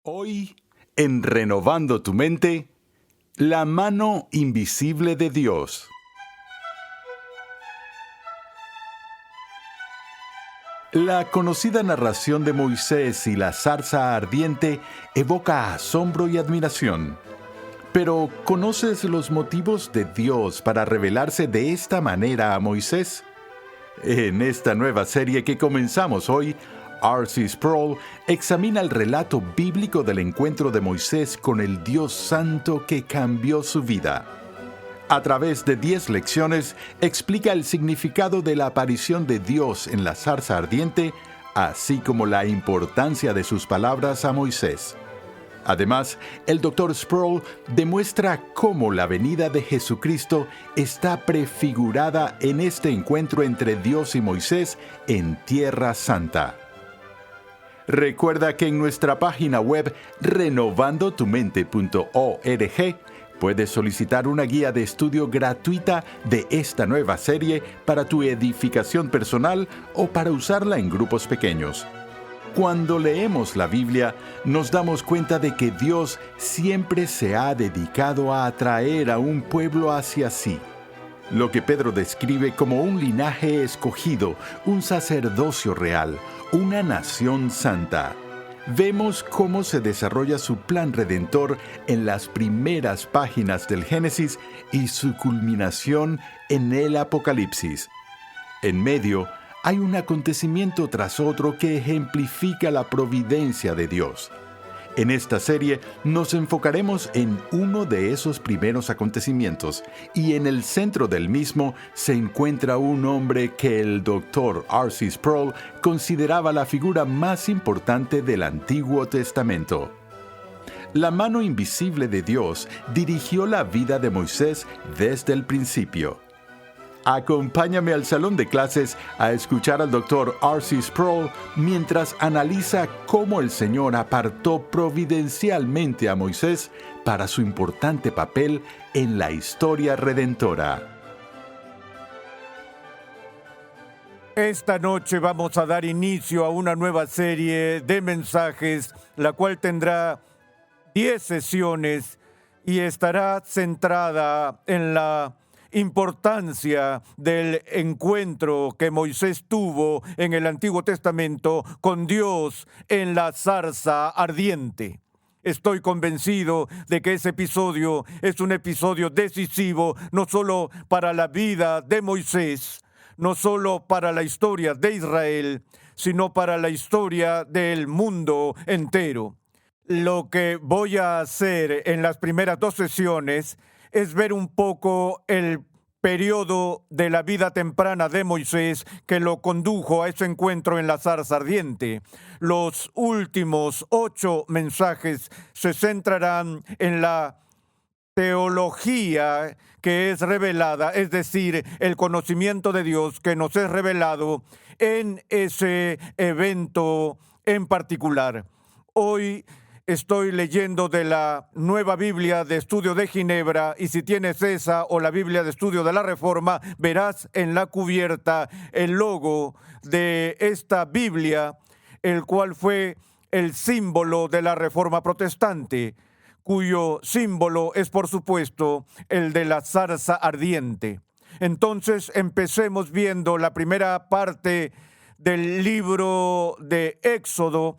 Hoy, en Renovando tu Mente, la mano invisible de Dios. La conocida narración de Moisés y la zarza ardiente evoca asombro y admiración. Pero, ¿conoces los motivos de Dios para revelarse de esta manera a Moisés? En esta nueva serie que comenzamos hoy, R.C. Sproul examina el relato bíblico del encuentro de Moisés con el Dios Santo que cambió su vida. A través de 10 lecciones, explica el significado de la aparición de Dios en la zarza ardiente, así como la importancia de sus palabras a Moisés. Además, el Dr. Sproul demuestra cómo la venida de Jesucristo está prefigurada en este encuentro entre Dios y Moisés en Tierra Santa. Recuerda que en nuestra página web renovandotumente.org puedes solicitar una guía de estudio gratuita de esta nueva serie para tu edificación personal o para usarla en grupos pequeños. Cuando leemos la Biblia, nos damos cuenta de que Dios siempre se ha dedicado a atraer a un pueblo hacia sí. Lo que Pedro describe como un linaje escogido, un sacerdocio real, una nación santa. Vemos cómo se desarrolla su plan redentor en las primeras páginas del Génesis y su culminación en el Apocalipsis. En medio, hay un acontecimiento tras otro que ejemplifica la providencia de Dios. En esta serie nos enfocaremos en uno de esos primeros acontecimientos, y en el centro del mismo se encuentra un hombre que el Dr. R.C. Sproul consideraba la figura más importante del Antiguo Testamento. La mano invisible de Dios dirigió la vida de Moisés desde el principio. Acompáñame al salón de clases a escuchar al Dr. R.C. Sproul mientras analiza cómo el Señor apartó providencialmente a Moisés para su importante papel en la historia redentora. Esta noche vamos a dar inicio a una nueva serie de mensajes, la cual tendrá 10 sesiones y estará centrada en la importancia del encuentro que Moisés tuvo en el Antiguo Testamento con Dios en la zarza ardiente. Estoy convencido de que ese episodio es un episodio decisivo, no solo para la vida de Moisés, no solo para la historia de Israel, sino para la historia del mundo entero. Lo que voy a hacer en las primeras 2 sesiones es ver un poco el periodo de la vida temprana de Moisés que lo condujo a ese encuentro en la zarza ardiente. Los últimos 8 mensajes se centrarán en la teología que es revelada, es decir, el conocimiento de Dios que nos es revelado en ese evento en particular. Hoy estoy leyendo de la Nueva Biblia de Estudio de Ginebra, y si tienes esa o la Biblia de Estudio de la Reforma, verás en la cubierta el logo de esta Biblia, el cual fue el símbolo de la Reforma Protestante, cuyo símbolo es, por supuesto, el de la zarza ardiente. Entonces, empecemos viendo la primera parte del libro de Éxodo,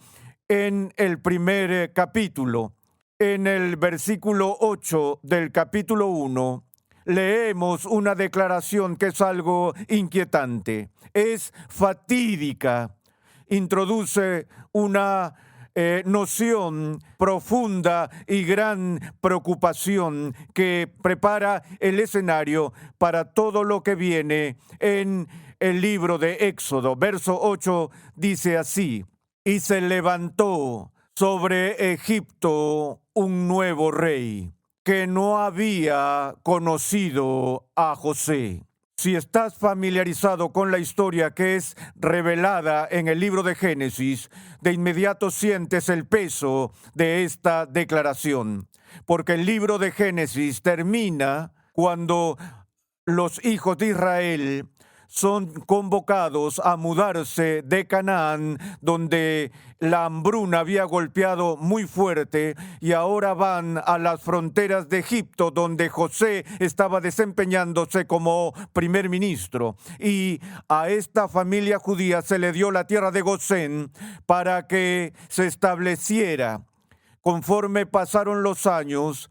en el primer capítulo. En el versículo 8 del capítulo 1, leemos una declaración que es algo inquietante, es fatídica, introduce una noción profunda y gran preocupación que prepara el escenario para todo lo que viene en el libro de Éxodo. Verso 8 dice así: y se levantó sobre Egipto un nuevo rey que no había conocido a José. Si estás familiarizado con la historia que es revelada en el libro de Génesis, de inmediato sientes el peso de esta declaración, porque el libro de Génesis termina cuando los hijos de Israel son convocados a mudarse de Canaán, donde la hambruna había golpeado muy fuerte, y ahora van a las fronteras de Egipto, donde José estaba desempeñándose como primer ministro. Y a esta familia judía se le dio la tierra de Gosén para que se estableciera. Conforme pasaron los años,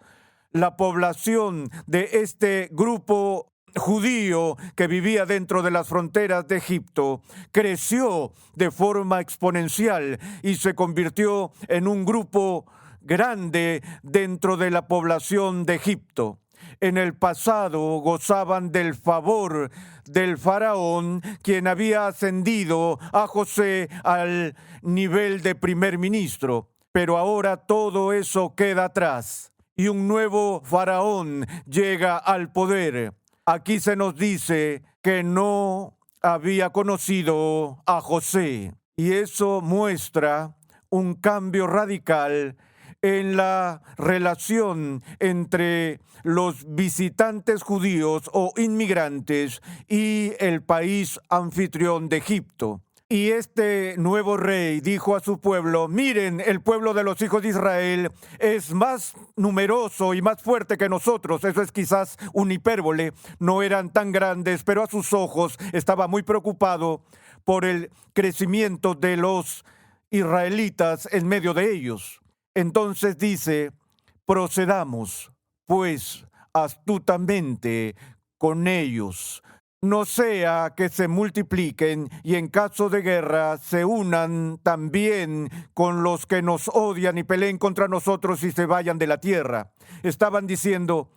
la población de este grupo judío que vivía dentro de las fronteras de Egipto creció de forma exponencial y se convirtió en un grupo grande dentro de la población de Egipto. En el pasado gozaban del favor del faraón, quien había ascendido a José al nivel de primer ministro, pero ahora todo eso queda atrás y un nuevo faraón llega al poder. Aquí se nos dice que no había conocido a José, y eso muestra un cambio radical en la relación entre los visitantes judíos o inmigrantes y el país anfitrión de Egipto. Y este nuevo rey dijo a su pueblo: miren, el pueblo de los hijos de Israel es más numeroso y más fuerte que nosotros. Eso es quizás una hipérbole, no eran tan grandes, pero a sus ojos estaba muy preocupado por el crecimiento de los israelitas en medio de ellos. Entonces dice: procedamos, pues, astutamente con ellos, no sea que se multipliquen y en caso de guerra se unan también con los que nos odian y peleen contra nosotros y se vayan de la tierra. Estaban diciendo: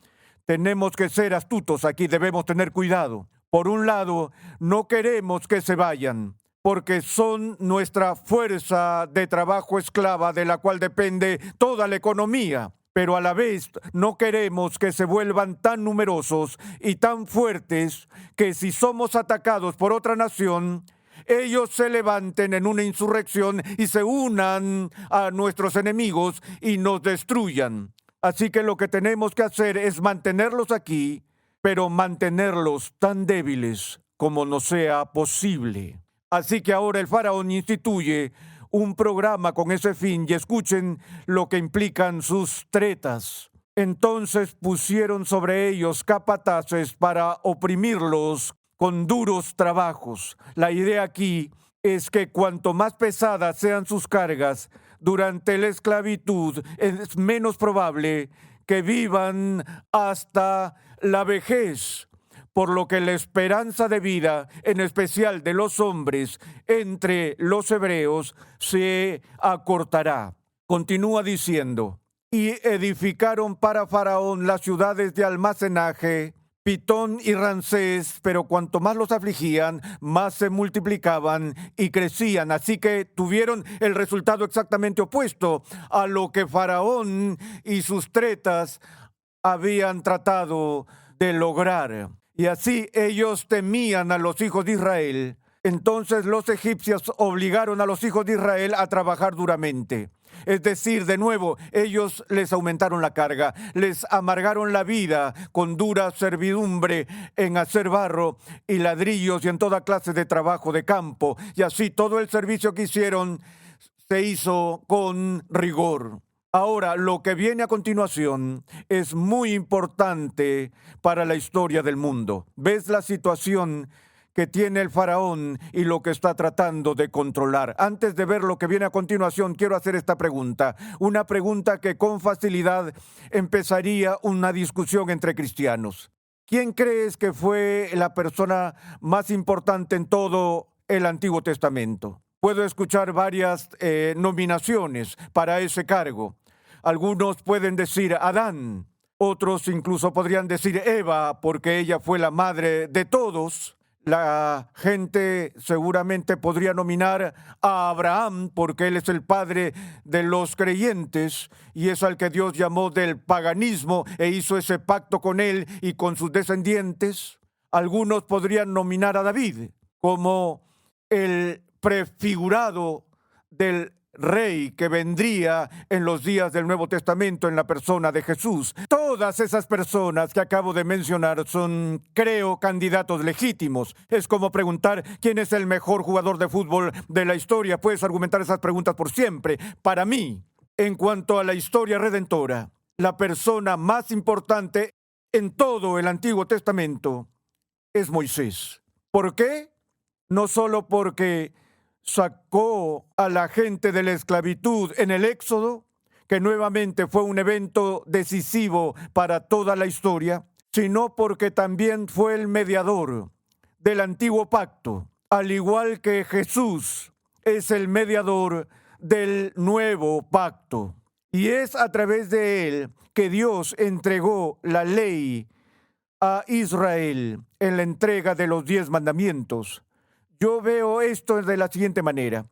tenemos que ser astutos aquí, debemos tener cuidado. Por un lado, no queremos que se vayan, porque son nuestra fuerza de trabajo esclava de la cual depende toda la economía. Pero a la vez no queremos que se vuelvan tan numerosos y tan fuertes que si somos atacados por otra nación, ellos se levanten en una insurrección y se unan a nuestros enemigos y nos destruyan. Así que lo que tenemos que hacer es mantenerlos aquí, pero mantenerlos tan débiles como nos sea posible. Así que ahora el faraón instituye un programa con ese fin, y escuchen lo que implican sus tretas. Entonces pusieron sobre ellos capataces para oprimirlos con duros trabajos. La idea aquí es que cuanto más pesadas sean sus cargas durante la esclavitud, es menos probable que vivan hasta la vejez, por lo que la esperanza de vida, en especial de los hombres entre los hebreos, se acortará. Continúa diciendo: y edificaron para Faraón las ciudades de almacenaje, Pitón y Ramsés, pero cuanto más los afligían, más se multiplicaban y crecían. Así que tuvieron el resultado exactamente opuesto a lo que Faraón y sus tretas habían tratado de lograr. Y así ellos temían a los hijos de Israel. Entonces los egipcios obligaron a los hijos de Israel a trabajar duramente. Es decir, de nuevo, ellos les aumentaron la carga, les amargaron la vida con dura servidumbre en hacer barro y ladrillos y en toda clase de trabajo de campo. Y así todo el servicio que hicieron se hizo con rigor. Ahora, lo que viene a continuación es muy importante para la historia del mundo. ¿Ves la situación que tiene el faraón y lo que está tratando de controlar? Antes de ver lo que viene a continuación, quiero hacer esta pregunta. Una pregunta que con facilidad empezaría una discusión entre cristianos. ¿Quién crees que fue la persona más importante en todo el Antiguo Testamento? Puedo escuchar varias nominaciones para ese cargo. Algunos pueden decir Adán, otros incluso podrían decir Eva, porque ella fue la madre de todos. La gente seguramente podría nominar a Abraham, porque él es el padre de los creyentes y es al que Dios llamó del paganismo e hizo ese pacto con él y con sus descendientes. Algunos podrían nominar a David como el prefigurado del rey que vendría en los días del Nuevo Testamento en la persona de Jesús. Todas esas personas que acabo de mencionar son, creo, candidatos legítimos. Es como preguntar quién es el mejor jugador de fútbol de la historia. Puedes argumentar esas preguntas por siempre. Para mí, en cuanto a la historia redentora, la persona más importante en todo el Antiguo Testamento es Moisés. ¿Por qué? No solo porque sacó a la gente de la esclavitud en el Éxodo, que nuevamente fue un evento decisivo para toda la historia, sino porque también fue el mediador del antiguo pacto, al igual que Jesús es el mediador del nuevo pacto. Y es a través de él que Dios entregó la ley a Israel en la entrega de los 10 mandamientos. Yo veo esto de la siguiente manera.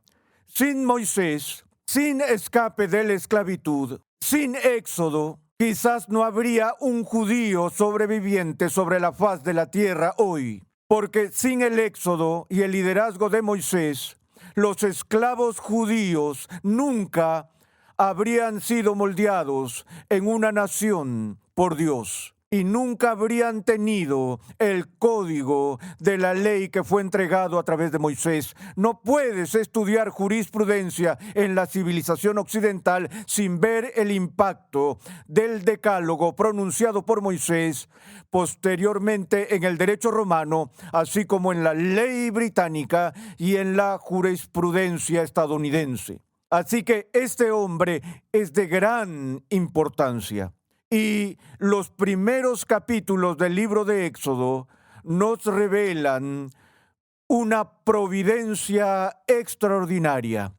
Sin Moisés, sin escape de la esclavitud, sin éxodo, quizás no habría un judío sobreviviente sobre la faz de la tierra hoy. Porque sin el éxodo y el liderazgo de Moisés, los esclavos judíos nunca habrían sido moldeados en una nación por Dios. Y nunca habrían tenido el código de la ley que fue entregado a través de Moisés. No puedes estudiar jurisprudencia en la civilización occidental sin ver el impacto del decálogo pronunciado por Moisés posteriormente en el derecho romano, así como en la ley británica y en la jurisprudencia estadounidense. Así que este hombre es de gran importancia. Y los primeros capítulos del libro de Éxodo nos revelan una providencia extraordinaria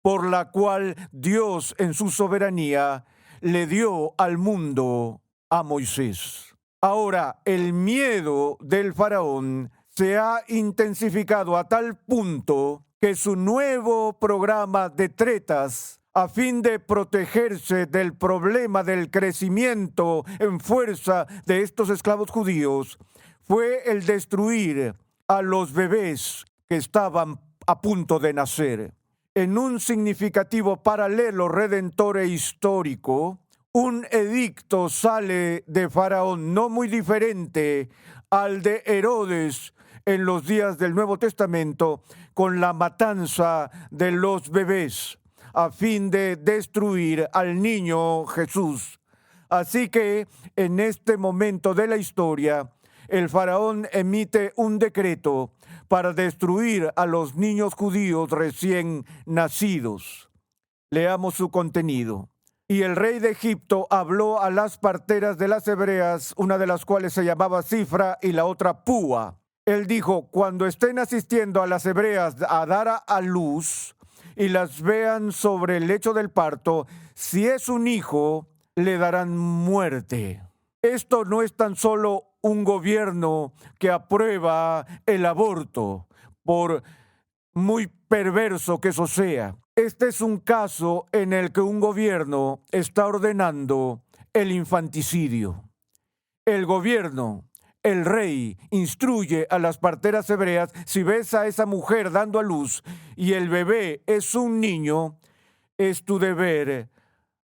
por la cual Dios en su soberanía le dio al mundo a Moisés. Ahora, el miedo del faraón se ha intensificado a tal punto que su nuevo programa de tretas a fin de protegerse del problema del crecimiento en fuerza de estos esclavos judíos, fue el destruir a los bebés que estaban a punto de nacer. En un significativo paralelo redentor e histórico, un edicto sale de Faraón no muy diferente al de Herodes en los días del Nuevo Testamento, con la matanza de los bebés, a fin de destruir al niño Jesús. Así que en este momento de la historia, el faraón emite un decreto para destruir a los niños judíos recién nacidos. Leamos su contenido. Y el rey de Egipto habló a las parteras de las hebreas, una de las cuales se llamaba Cifra y la otra Púa. Él dijo: cuando estén asistiendo a las hebreas a dar a luz, y las vean sobre el lecho del parto, si es un hijo, le darán muerte. Esto no es tan solo un gobierno que aprueba el aborto, por muy perverso que eso sea. Este es un caso en el que un gobierno está ordenando el infanticidio. El gobierno, el rey, instruye a las parteras hebreas: si ves a esa mujer dando a luz y el bebé es un niño, es tu deber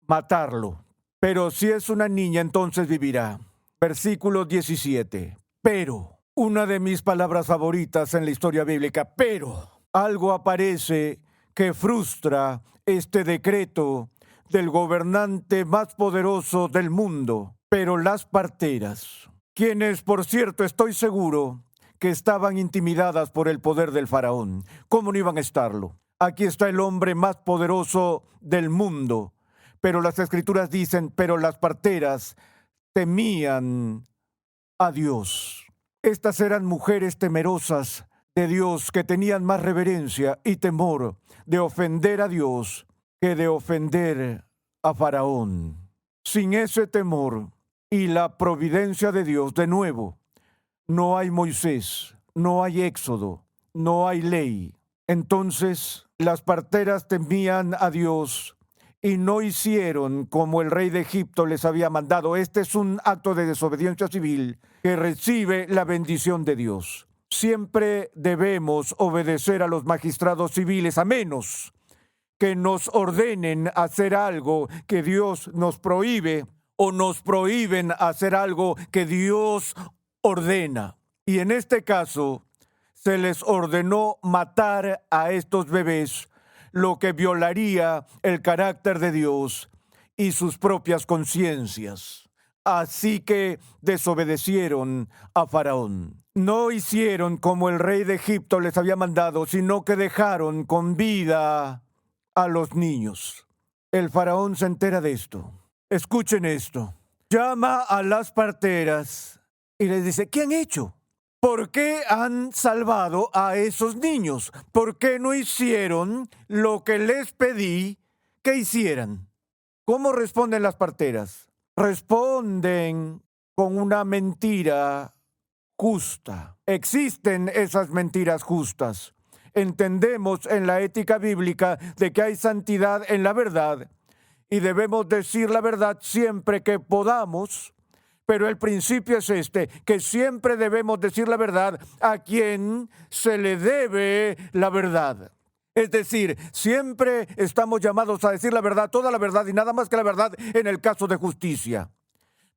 matarlo. Pero si es una niña, entonces vivirá. Versículo 17. Pero, una de mis palabras favoritas en la historia bíblica, pero, algo aparece que frustra este decreto del gobernante más poderoso del mundo. Pero las parteras, quienes, por cierto, estoy seguro que estaban intimidadas por el poder del faraón. ¿Cómo no iban a estarlo? Aquí está el hombre más poderoso del mundo. Pero las escrituras dicen: pero las parteras temían a Dios. Estas eran mujeres temerosas de Dios, que tenían más reverencia y temor de ofender a Dios que de ofender a Faraón. Sin ese temor y la providencia de Dios, de nuevo, no hay Moisés, no hay Éxodo, no hay ley. Entonces, las parteras temían a Dios y no hicieron como el rey de Egipto les había mandado. Este es un acto de desobediencia civil que recibe la bendición de Dios. Siempre debemos obedecer a los magistrados civiles, a menos que nos ordenen hacer algo que Dios nos prohíbe o nos prohíben hacer algo que Dios ordena. Y en este caso, se les ordenó matar a estos bebés, lo que violaría el carácter de Dios y sus propias conciencias. Así que desobedecieron a Faraón. No hicieron como el rey de Egipto les había mandado, sino que dejaron con vida a los niños. El faraón se entera de esto. Escuchen esto. Llama a las parteras y les dice, ¿qué han hecho? ¿Por qué han salvado a esos niños? ¿Por qué no hicieron lo que les pedí que hicieran? ¿Cómo responden las parteras? Responden con una mentira justa. Existen esas mentiras justas. Entendemos en la ética bíblica de que hay santidad en la verdad y debemos decir la verdad siempre que podamos, pero el principio es este, que siempre debemos decir la verdad a quien se le debe la verdad. Es decir, siempre estamos llamados a decir la verdad, toda la verdad y nada más que la verdad en el caso de justicia.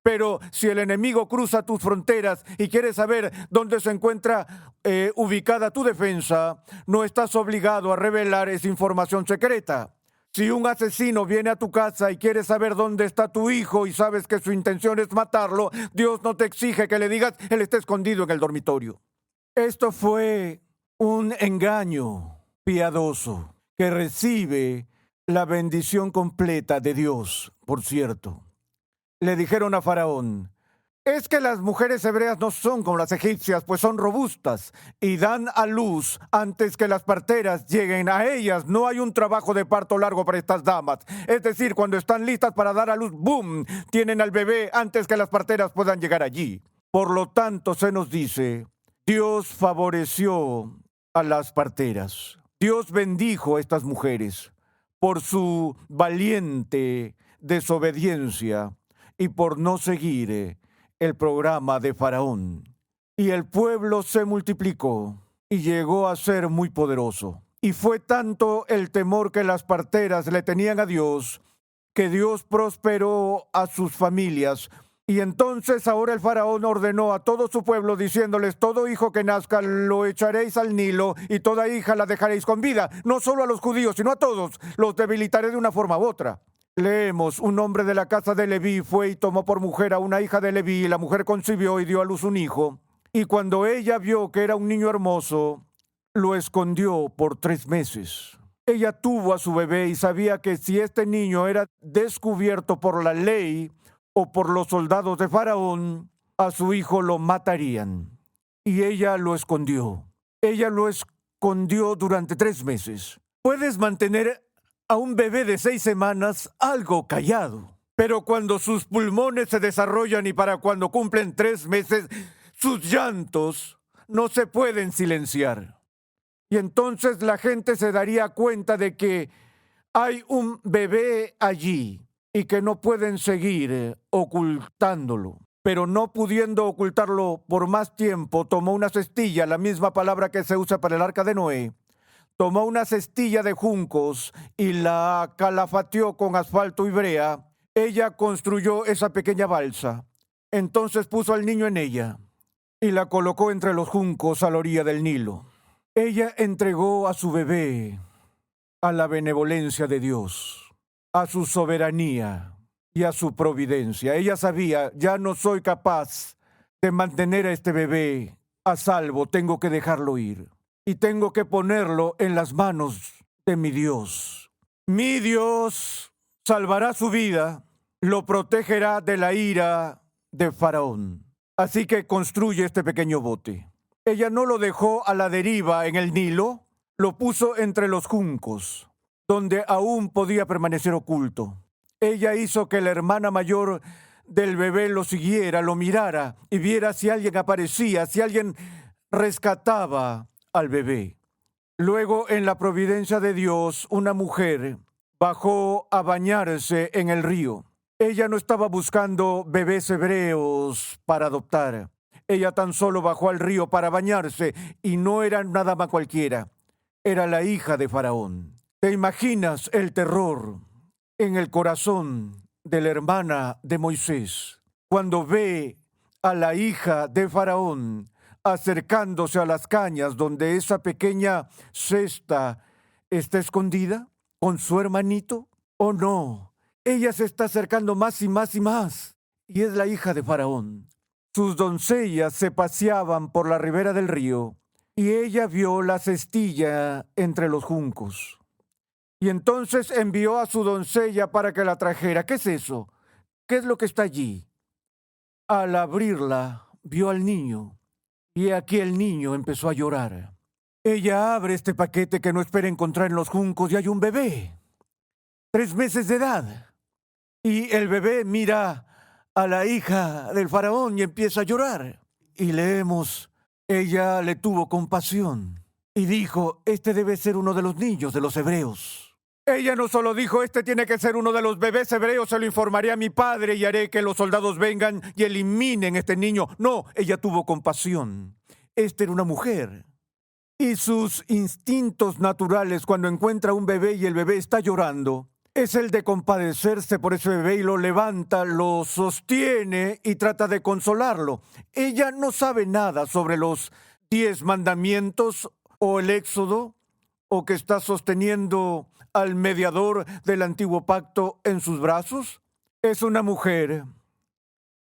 Pero si el enemigo cruza tus fronteras y quiere saber dónde se encuentra ubicada tu defensa, no estás obligado a revelar esa información secreta. Si un asesino viene a tu casa y quiere saber dónde está tu hijo y sabes que su intención es matarlo, Dios no te exige que le digas, él está escondido en el dormitorio. Esto fue un engaño piadoso que recibe la bendición completa de Dios, por cierto. Le dijeron a Faraón, es que las mujeres hebreas no son como las egipcias, pues son robustas y dan a luz antes que las parteras lleguen a ellas. No hay un trabajo de parto largo para estas damas. Es decir, cuando están listas para dar a luz, ¡boom!, tienen al bebé antes que las parteras puedan llegar allí. Por lo tanto, se nos dice, Dios favoreció a las parteras. Dios bendijo a estas mujeres por su valiente desobediencia y por no seguir el programa de Faraón. Y el pueblo se multiplicó y llegó a ser muy poderoso. Y fue tanto el temor que las parteras le tenían a Dios, que Dios prosperó a sus familias. Y entonces ahora el faraón ordenó a todo su pueblo diciéndoles, todo hijo que nazca lo echaréis al Nilo y toda hija la dejaréis con vida. No solo a los judíos, sino a todos. Los debilitaré de una forma u otra. Leemos, un hombre de la casa de Leví fue y tomó por mujer a una hija de Leví, y la mujer concibió y dio a luz un hijo. Y cuando ella vio que era un niño hermoso, lo escondió por 3 meses. Ella tuvo a su bebé y sabía que si este niño era descubierto por la ley o por los soldados de Faraón, a su hijo lo matarían. Y ella lo escondió. Ella lo escondió durante 3 meses. Puedes mantener a un bebé de 6 semanas algo callado, pero cuando sus pulmones se desarrollan y para cuando cumplen 3 meses, sus llantos no se pueden silenciar. Y entonces la gente se daría cuenta de que hay un bebé allí y que no pueden seguir ocultándolo. Pero no pudiendo ocultarlo por más tiempo, tomó una cestilla, la misma palabra que se usa para el arca de Noé. Tomó una cestilla de juncos y la calafateó con asfalto y brea. Ella construyó esa pequeña balsa. Entonces puso al niño en ella y la colocó entre los juncos a la orilla del Nilo. Ella entregó a su bebé a la benevolencia de Dios, a su soberanía y a su providencia. Ella sabía, ya no soy capaz de mantener a este bebé a salvo, tengo que dejarlo ir. Y tengo que ponerlo en las manos de mi Dios. Mi Dios salvará su vida, lo protegerá de la ira de Faraón. Así que construye este pequeño bote. Ella no lo dejó a la deriva en el Nilo, lo puso entre los juncos, donde aún podía permanecer oculto. Ella hizo que la hermana mayor del bebé lo siguiera, lo mirara y viera si alguien aparecía, si alguien rescataba al bebé. Luego, en la providencia de Dios, una mujer bajó a bañarse en el río. Ella no estaba buscando bebés hebreos para adoptar. Ella tan solo bajó al río para bañarse y no era nada más cualquiera. Era la hija de Faraón. ¿Te imaginas el terror en el corazón de la hermana de Moisés cuando ve a la hija de Faraón acercándose a las cañas donde esa pequeña cesta está escondida con su hermanito? ¿O no? Ella se está acercando más y más y más, y es la hija de Faraón. Sus doncellas se paseaban por la ribera del río, y ella vio la cestilla entre los juncos. Y entonces envió a su doncella para que la trajera. ¿Qué es eso? ¿Qué es lo que está allí? Al abrirla, vio al niño, y aquí el niño empezó a llorar. Ella abre este paquete que no espera encontrar en los juncos y hay un bebé, 3 meses de edad. Y el bebé mira a la hija del faraón y empieza a llorar. Y leemos, ella le tuvo compasión y dijo, este debe ser uno de los niños de los hebreos. Ella no solo dijo, este tiene que ser uno de los bebés hebreos, se lo informaré a mi padre y haré que los soldados vengan y eliminen este niño. No, ella tuvo compasión. Esta era una mujer. Y sus instintos naturales cuando encuentra un bebé y el bebé está llorando, es el de compadecerse por ese bebé y lo levanta, lo sostiene y trata de consolarlo. Ella no sabe nada sobre los 10 mandamientos o el Éxodo, o que está sosteniendo al mediador del antiguo pacto en sus brazos. Es una mujer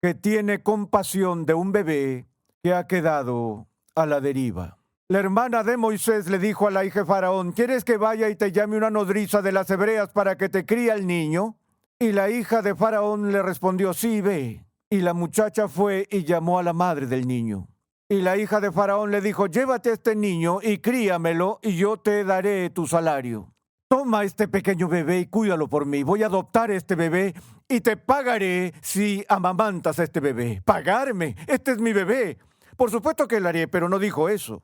que tiene compasión de un bebé que ha quedado a la deriva. La hermana de Moisés le dijo a la hija de Faraón, ¿quieres que vaya y te llame una nodriza de las hebreas para que te críe al niño? Y la hija de Faraón le respondió, sí, ve. Y la muchacha fue y llamó a la madre del niño. Y la hija de Faraón le dijo, llévate a este niño y críamelo y yo te daré tu salario. Toma este pequeño bebé y cuídalo por mí. Voy a adoptar este bebé y te pagaré si amamantas a este bebé. ¿Pagarme? Este es mi bebé. Por supuesto que lo haré, pero no dijo eso.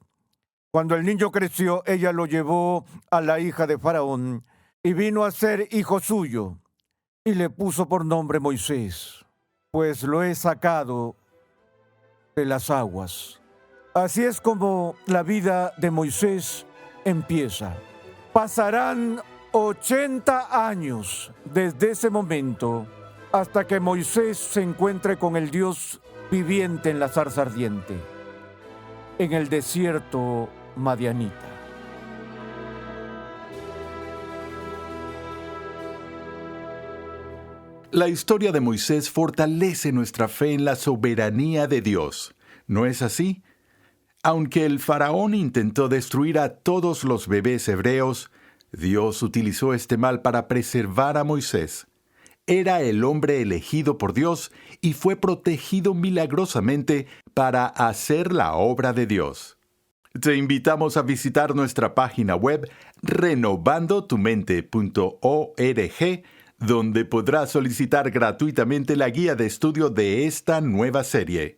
Cuando el niño creció, ella lo llevó a la hija de Faraón y vino a ser hijo suyo. Y le puso por nombre Moisés, pues lo he sacado de las aguas. Así es como la vida de Moisés empieza. Pasarán 80 años desde ese momento hasta que Moisés se encuentre con el Dios viviente en la zarza ardiente, en el desierto madianita. La historia de Moisés fortalece nuestra fe en la soberanía de Dios. ¿No es así? Aunque el faraón intentó destruir a todos los bebés hebreos, Dios utilizó este mal para preservar a Moisés. Era el hombre elegido por Dios y fue protegido milagrosamente para hacer la obra de Dios. Te invitamos a visitar nuestra página web renovandotumente.org, donde podrás solicitar gratuitamente la guía de estudio de esta nueva serie.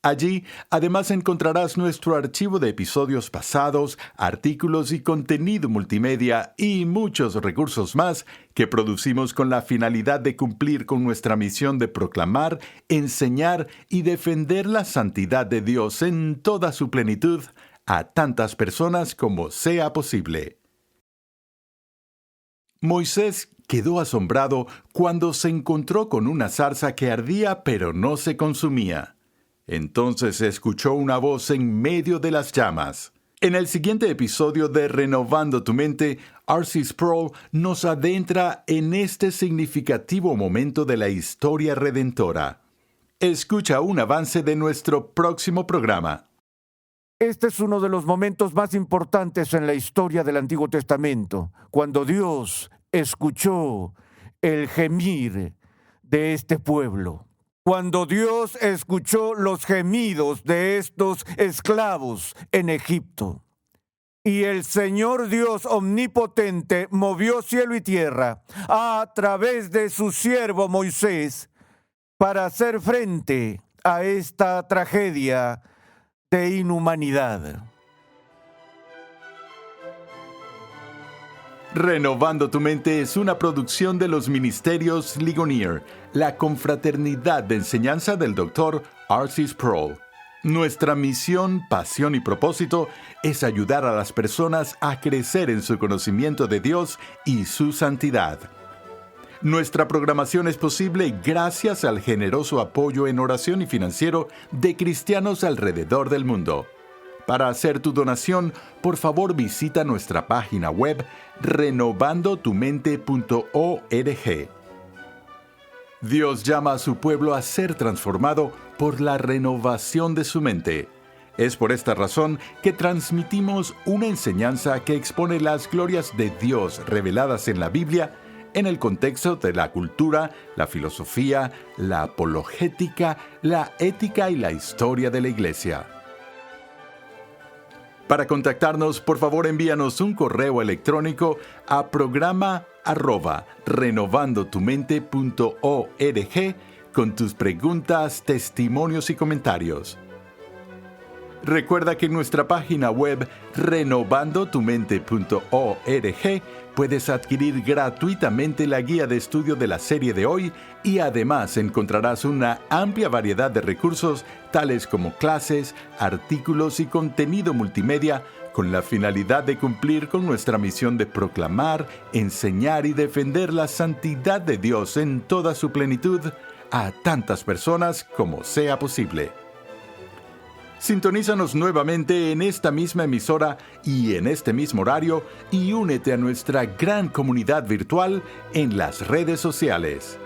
Allí, además, encontrarás nuestro archivo de episodios pasados, artículos y contenido multimedia y muchos recursos más que producimos con la finalidad de cumplir con nuestra misión de proclamar, enseñar y defender la santidad de Dios en toda su plenitud a tantas personas como sea posible. Moisés quedó asombrado cuando se encontró con una zarza que ardía pero no se consumía. Entonces escuchó una voz en medio de las llamas. En el siguiente episodio de Renovando tu Mente, R.C. Sproul nos adentra en este significativo momento de la historia redentora. Escucha un avance de nuestro próximo programa. Este es uno de los momentos más importantes en la historia del Antiguo Testamento, cuando Dios escuchó el gemir de este pueblo. Cuando Dios escuchó los gemidos de estos esclavos en Egipto. Y el Señor Dios omnipotente movió cielo y tierra a través de su siervo Moisés para hacer frente a esta tragedia de inhumanidad. Renovando tu Mente es una producción de los Ministerios Ligonier, la confraternidad de enseñanza del Dr. R.C. Sproul. Nuestra misión, pasión y propósito es ayudar a las personas a crecer en su conocimiento de Dios y su santidad. Nuestra programación es posible gracias al generoso apoyo en oración y financiero de cristianos alrededor del mundo. Para hacer tu donación, por favor visita nuestra página web renovandotumente.org. Dios llama a su pueblo a ser transformado por la renovación de su mente. Es por esta razón que transmitimos una enseñanza que expone las glorias de Dios reveladas en la Biblia en el contexto de la cultura, la filosofía, la apologética, la ética y la historia de la Iglesia. Para contactarnos, por favor envíanos un correo electrónico a programa@renovandotumente.org con tus preguntas, testimonios y comentarios. Recuerda que en nuestra página web renovandotumente.org puedes adquirir gratuitamente la guía de estudio de la serie de hoy y además encontrarás una amplia variedad de recursos tales como clases, artículos y contenido multimedia con la finalidad de cumplir con nuestra misión de proclamar, enseñar y defender la santidad de Dios en toda su plenitud a tantas personas como sea posible. Sintonízanos nuevamente en esta misma emisora y en este mismo horario y únete a nuestra gran comunidad virtual en las redes sociales.